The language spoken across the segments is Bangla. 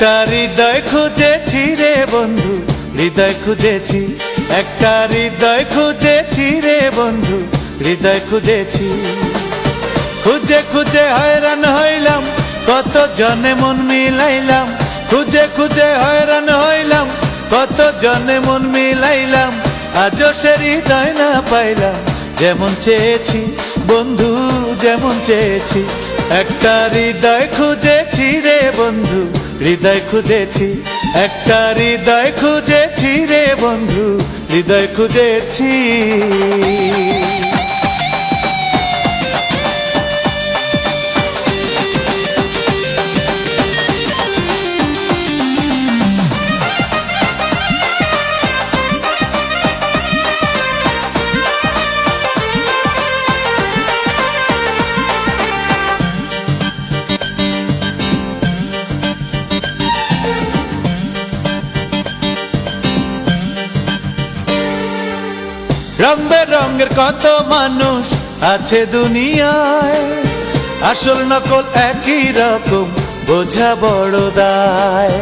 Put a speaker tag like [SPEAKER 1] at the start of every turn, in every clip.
[SPEAKER 1] একটা হৃদয় খুঁজেছি রে বন্ধু, হৃদয় খুঁজেছি। একটা হৃদয় খুঁজেছি রে বন্ধু, হৃদয় খুঁজেছি। খুঁজে খুঁজে হয়রান হইলাম, কত জনে মন মিলাইলাম। খুঁজে খুঁজে হয়রান হইলাম, কত জনে মন মিলাইলাম। আজও সে হৃদয় না পাইলাম, যেমন চেয়েছি বন্ধু, যেমন চেয়েছি। একটা হৃদয় খুঁজেছি রে বন্ধু, হৃদয় খুঁজেছি। একটা হৃদয় খুঁজেছি রে বন্ধু, হৃদয় খুঁজেছি। রং বেরঙের কত মানুষ আছে দুনিয়ায়, আসল নকল একই রকম, বোঝা বড় দায়।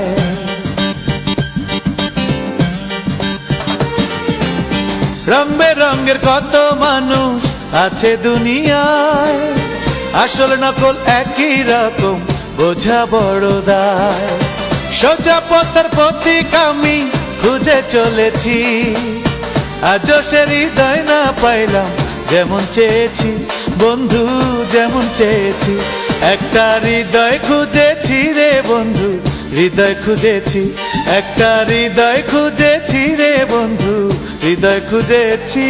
[SPEAKER 1] রং বেরঙের কত মানুষ আছে দুনিয়ায়, আসল নকল একই রকম, বোঝা বড় দায়। সোজা পথের পথিক আমি খুঁজে চলেছি, আজও সে হৃদয় না পাইলাম, যেমন চেয়েছি বন্ধু, যেমন চেয়েছি। একটা হৃদয় খুঁজেছি রে বন্ধু, হৃদয় খুঁজেছি। একটা হৃদয় খুঁজেছি রে বন্ধু, হৃদয় খুঁজেছি।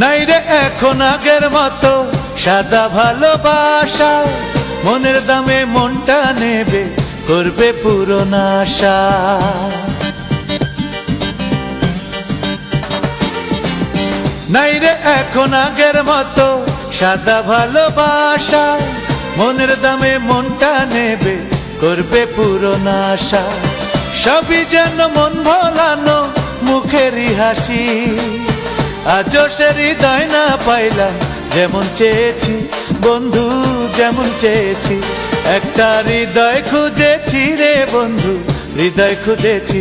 [SPEAKER 1] নাই রে এখন আগের মতো সাদা ভালোবাসা, মনের দামে মনটা নেবে, করবে পুরো আশা। নাই রে এখন আগের মতো সাদা ভালোবাসা, মনের দামে মনটা নেবে, করবে পুরো আশা। সবই যেন মন ভোলানো মুখেরই হাসি, আজও সে হৃদয় না পাইলাম, যেমন চেয়েছি বন্ধু, যেমন চেয়েছি। একটা হৃদয় খুঁজেছি রে বন্ধু, হৃদয় খুঁজেছি।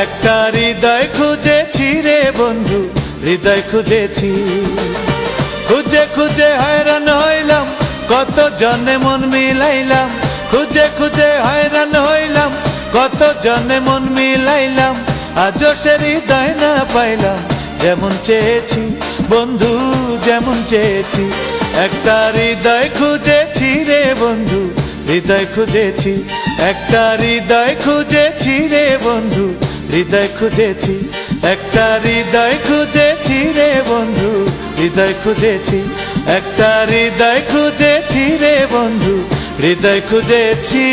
[SPEAKER 1] একটা হৃদয় খুঁজেছি রে বন্ধু, হৃদয় খুঁজেছি। খুঁজে খুঁজে হয়রান হইলাম, কত জনে মন মিলাইলাম। খুঁজে খুঁজে হয়রান হইলাম, কত জনে মন মিলাইলাম। আজও সে হৃদয় না পাইলাম, যেমন চেয়েছি বন্ধু, যেমন চেয়েছি। একটা হৃদয় খুঁজেছি রে বন্ধু, হৃদয় খুঁজেছি। একটা হৃদয় খুঁজেছি রে বন্ধু, হৃদয় খুঁজেছি। একটা হৃদয় খুঁজেছি রে বন্ধু, হৃদয় খুঁজেছি। একটা হৃদয় খুঁজেছি রে বন্ধু, হৃদয় খুঁজেছি।